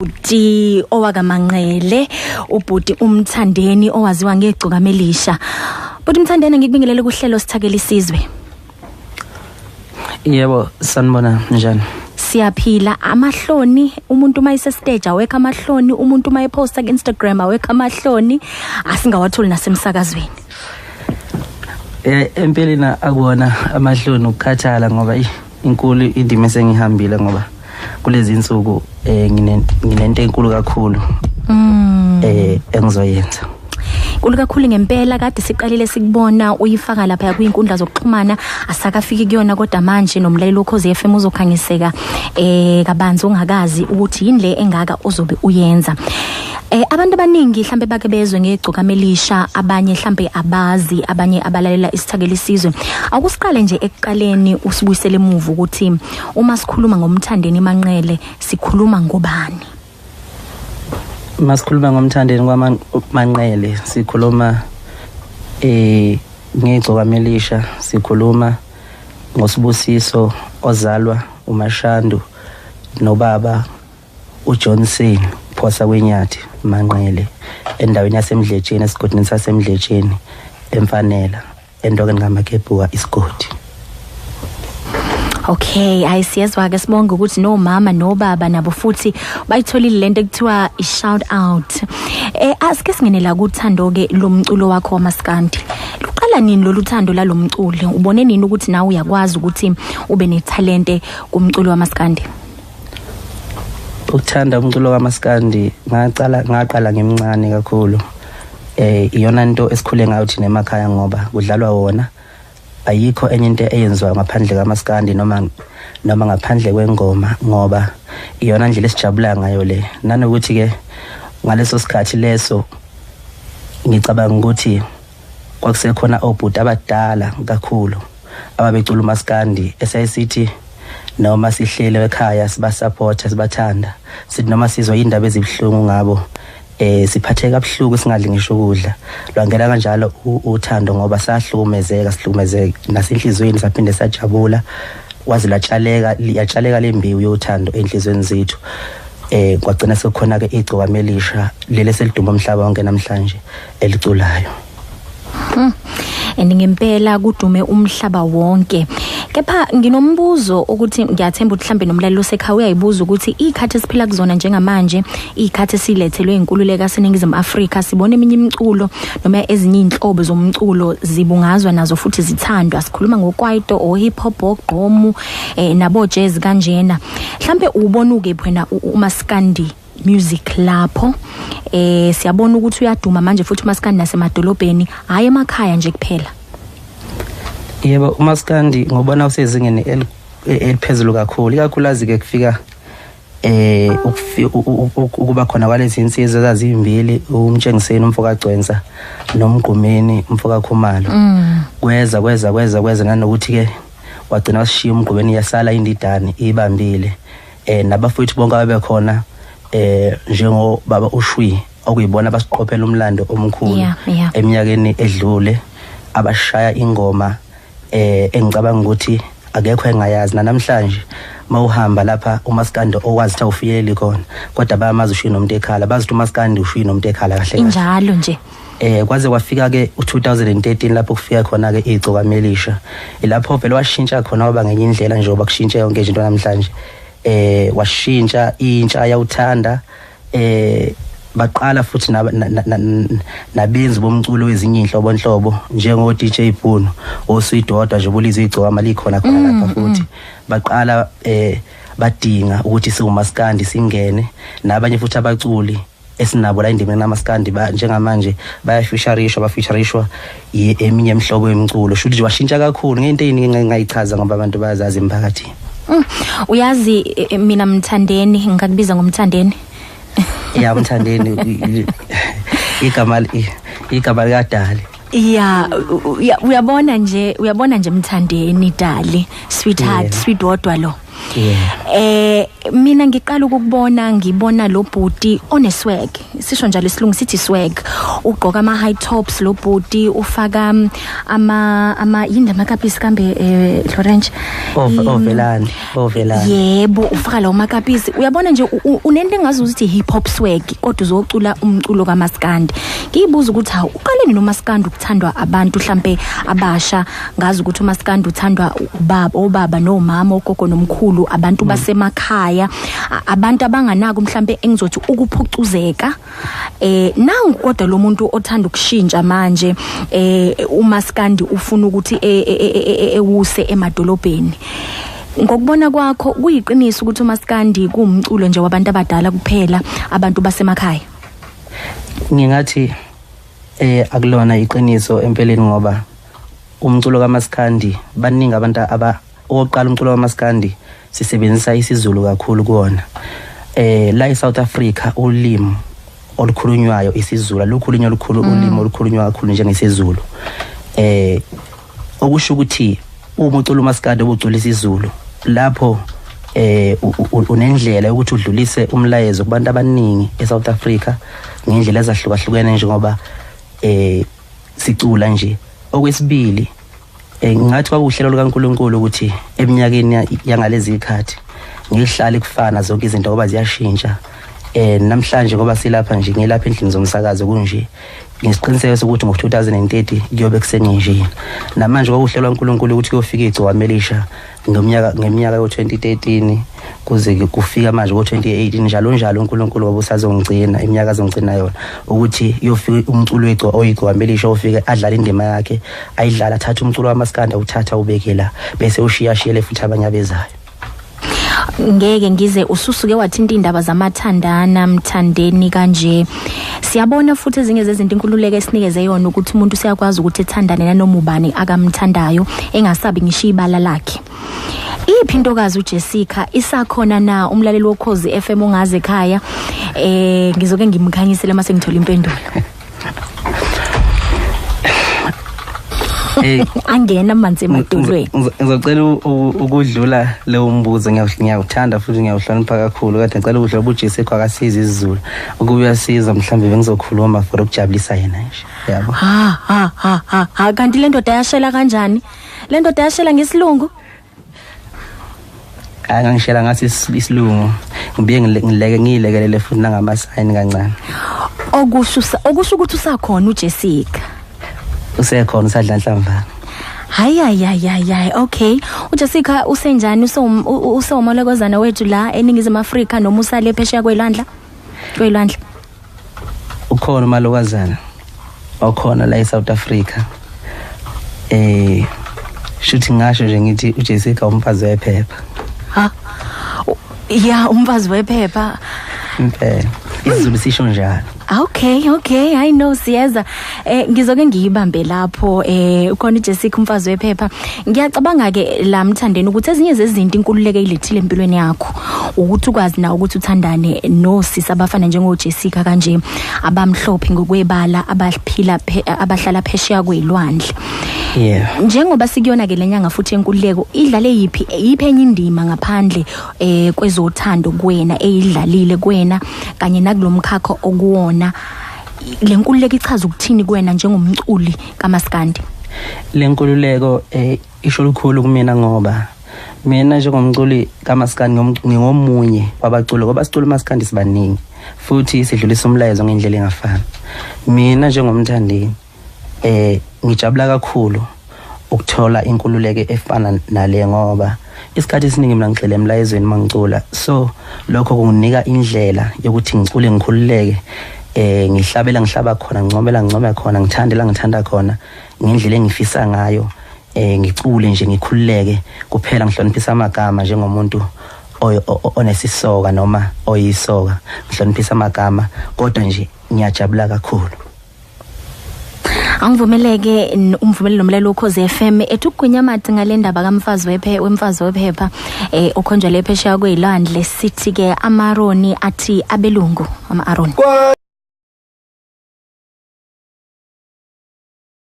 Ubhuti owakaManqele, ubhuti uMthandeni owaziwa ngegcuka Melisha. Bhuti Mthandeni ngikubingelele kuhlelo Sithakela Isizwe. Yebo, sanibona njani? Siyaphila. Amahloni, umuntu mayise stage awekho amahloni, umuntu mayiposta ku Instagram awekho amahloni, asingawatholi nasemsakazweni. Empeleni akubona amahloni ukukhathala ngoba inkulu indima esengihambile ngoba kulezi insuku nginento enkulu kakhulu engizoyenza. Nkulu kakhulu ngempela, kade siqalile sikubona uyifaka lapha kwinkundla zokuxhumana, asakafiki kuyona kodwa manje nomlaleli Ukhozi FM uzokhangiseka kabanzi ungakazi ukuthi yini le engaka uzobe uyenza. Abantu abaningi mhlambe bake bezwe ngegcuka Melisha, abanye mhlambe abazi, abanye abalalela Isithakela Isizwe. Akusiqale nje ekuqaleni usibuyisele emuva ukuthi uma sikhuluma ngomthandeni Manqele sikhuluma ngobani? Masikhuluma ngomthandeni kwaManqele sikhuluma ngegcuka Melisha, sikhuluma ngoSibusiso ozalwa uMashandu nobaba uJohnson Phosa kweNyathi Manqele endaweni yaseMdletsheni esigodini saseMdletsheni eMfanela endokeni kaMakebuka isigodi. Okay, ayisiyezwa ke sibonga ukuthi no mama no baba nabo futhi bayitholile lento ekuthiwa i-shout out. Asike singenela kuthando ke lomculo wakho waMaskandi. Luqala nini lolu thando lalomculo? Ubone nini ukuthi nawe uyakwazi ukuthi ube netalente kumculo waMaskandi? Ukuthanda umculo kaMaskandi ngaqala ngimncane kakhulu. Iyona into esikhule ngayo thina emakhaya ngoba kudlalwa wona. Ayikho enye into eyenziwa ngaphandle kaMaskandi noma ngaphandle kwengoma ngoba iyona ndlela esijabula ngayo le. Nanokuthi ke ngaleso sikhathi leso ngicabanga ukuthi kwakusekhona obhuti abadala kakhulu ababecula uMaskandi esayisithi noma sihlele ekhaya sibasupporta sibathanda sithi noma sizwa indaba ezibhlungu ngabo siphatheka kabuhlungu singadli ngisho ukudla lwangela kanjalo uthando ngoba sahlukumezeka nasenhlizweni saphinde sajabula wazi yatshaleka lembiwu yothando enhlizweni zethu kwagcina sekukhona ke igcuka Melisha lele seliduma umhlaba wonke namhlanje eliculayo. Ngempela kudume umhlaba wonke. Kepha nginombuzo ukuthi ngiyathemba ukuthi mhlambe nomlaleli osekhaya uyayibuza ukuthi ikhathi esiphila kuzona njengamanje, ikhathi silethelwe inkululeko seNingizimu Afrika, sibona eminye imiculo noma ezinye inhlobo zomculo zibungazwa nazo futhi zithandwa. Sikhuluma ngokwaito o hip hop ogqomu nabo jazz kanjena. Mhlambe ubona ukephi wena uMaskandi music lapho? Siyabona ukuthi uyaduma manje futhi uMaskandi nasemadolobheni hayi emakhaya nje kuphela. Yebo, uMaskandi ngobona usezingeni eliphezulu kakhulu, ikakhulukazi ke kufika ukuba khona kwalezi insizwa ezazimbili, uMtshengiseni umfoka Gcwensa noMgqumeni umfoka Khumalo. Kweza nanokuthi ke wagcina washiya uMgqumeni yasala indidane ibambile. Nabafowethu bonke ababekhona njengo baba uShwi okuyibona basiqophela umlando omkhulu eminyakeni edlule abashaya ingoma engicabanga ukuthi akekho engayazi namhlanje mawuhamba lapha uMaskandi owazi ukuthi awufiyeli khona kodwa bayamazi uShwi nomuntu ekhala bazi ukuthi uMaskandi uShwi nomuntu ekhala kahle injalo nje. Kwaze kwafika ke u2013 lapho kufika khona ke igcuka Melisha lapho vele washintsha khona waba ngenye indlela njengoba kushintshe yonke izinto namhlanje. Washintsha intsha yawuthanda baqala futhi nabenzi bomculo wezinye inhlobo njengo DJ Bhuno oSwidodwa nje bulizwe igcuka malikhona khona lapha futhi baqala badinga ukuthi siuMaskandi singene nabanye futhi abaculi esinabo la indimeni naMaskandi njengamanje bafeaturishwa eminye emhlobo yemculo shuthi washintsha kakhulu ngento eyiningi ngayichaza ngoba abantu bayazazi emphakathini. Uyazi mina Mthandeni ngikakubiza ngomthandeni. Yeah, Mthandeni igama likadali. Yeah, uyabona nje Mthandeni Dali, sweetheart, Swidodwa lo. Yeah. Mina ngiqala ukubona ngibona lo bhuti oneswag. sisho njalo isilungu sithi swag. Ugqoka ama high tops lo booty, ufaka ama yini lamakapisi kambe Florence. Ovelani. Yebo, ufaka lawo makapisi. Uyabona nje unento engazi ukuthi hip hop swag kodwa uzocula umculo kaMaskandi. Ngiyibuza ukuthi hawu uqaleni noMaskandi ukuthandwa abantu mhlambe abasha, ngazi ukuthi uMaskandi uthandwa obaba nomama, ogogo nomkhulu, abantu basemakhaya, abantu abanganaka mhlambe engizothi ukuphucuzeka. Nangu kodwa lo muntu othanda ukushintsha manje uMaskandi ufuna ukuthi ewuse emadolobheni. Ngokubona kwakho kuyiqiniso ukuthi uMaskandi kuumculo nje wabantu abadala kuphela, abantu basemakhaya? Ngingathi akulona iqiniso empeleni ngoba umculo kaMaskandi baningi abantu oqala umculo kaMaskandi sisebenzisa isiZulu kakhulu kuona. La eSouth Africa ulimi olukhulunywayo isiZulu, lokhulunywa olukhulu ulimi olukhulunywa kakhulu njengesiZulu. Okusho ukuthi uma ucula uMaskandi obucula isiZulu lapho unendlela ukuthi udlulise umlayezo kubantu abaningi eSouth Africa ngendlela ezahlukahlukene njengoba sicula nje. Okwesibili ngathi kwakuhlelo likaNkulunkulu ukuthi eminyakeni yangalezi ikhathi ngihlale kufana zonke izinto ngoba ziyashintsha. Namhlanje ngoba silapha nje ngilapha endlini zomsakazo kunje ngisiqiniseke sokuthi ngo2030 kuyobe kusenginjini. Namanje kwakuhlelwa uNkulunkulu ukuthi kuyofika igcwamamelisha ngeminyaka yo2013 kuze kufika manje ngo2018 njalo uNkulunkulu wabusazongcina iminyaka azongcina yona ukuthi yofika umculo oyigcwamamelisha ofika adlala indima yakhe ayidlala, thatha umculo kaMaskandi uthatha ubekela bese ushiyashiyele futhi abanyabezayo. Ngeke ngize ususuke wathinta indaba zamathandana mthandeni kanje. Siyabona futhi ezinye zezinto inkululeko esinikeze yona ukuthi umuntu siyakwazi ukuthi ethandane nanoma ubani akamthandayo engasabi ngisho ibala lakhe. Iphi intokazi uJessica isakhona na umlaleli woKhozi FM ongaze ekhaya? Ngizoke ngimkhanyisele mase ngithola impendulo. Angena manzi emadolweni. Ngizocela ukudlula leyo mbuzo, ngiyawuthanda futhi ngiyawuhlonipha kakhulu, kade ngicela ukudlula uJessica akasiza isiZulu ukubuya siza mhlambe bengizokhuluma for ukujabulisa yena nje. Yabo. Ha kanti le ndoda yashela kanjani? Le ndoda yashela ngesilungu? Ngangishela ngathi isilungu ngibiye ngilekelele futhi nangamasayini kancane. Okusho ukuthi usakhona uJessica. Usekhona usadla nhlamvana. Hayi okay. uJessica usenjani usomolokozana wethu la eningizimu Afrika noma usale phesheya kwelwandla? Ukhona umalokozana okhona la eSouth Africa. Shuthi ngasho nje ngithi uJessica umfazi wephepha. Ha? Yeah, umfazi wephepha. isiZulu sisho njalo. Okay, I know siyeza. Ngizoke ngiyibambe lapho ukhona uJessica umfazi wephepha. Ngiyacabanga ke la mthandeni ukuthi ezinye zezinto inkululeko ilethile empilweni yakho ukuthi ukwazi na ukuthi uthandane nosisi abafana njengoJessica kanje abamhlophe ngokwebala abahlala phesheya kwelwandle. Yeah. Njengoba sikuyona ke lenyanga futhi enkululeko idlale yipi enye indima ngaphandle kwezothando kuwena eyidlalile kuwena kanye nakulomkhakha okuwona, le nkululeko ichaza ukuthini kuwena njengomculi kaMaskandi? Le nkululeko isho lukhulu kumina ngoba mina njengomculi kaMaskandi ngingomunye wabaculi ngoba sicula uMaskandi sibaningi futhi sidlulisa umlayezo ngendlela engafani. Mina njengomthandeni ngijabula kakhulu ukuthola inkululeko efana nale ngoba isikhathi esiningi mina ngigxile emlayezweni mangicula, so lokho kunginika indlela yokuthi ngicule ngikhululeke, ngihlaba khona, ngicomela khona, ngithanda khona ngendlela engifisa ngayo, ngicule nje ngikhululeke kuphela, ngihloniphisa amagama njengomuntu onesisoka noma oyisoka, ngihloniphisa amagama kodwa nje ngiyajabula kakhulu. Angivumeleke umvumelelo nomlaleli woKhozi FM etugwinya amathi ngalendaba kamfazi wephepha okhonjwa lephesheya kwelwandle sithi ke amaroni athi abelungu ama-Aron.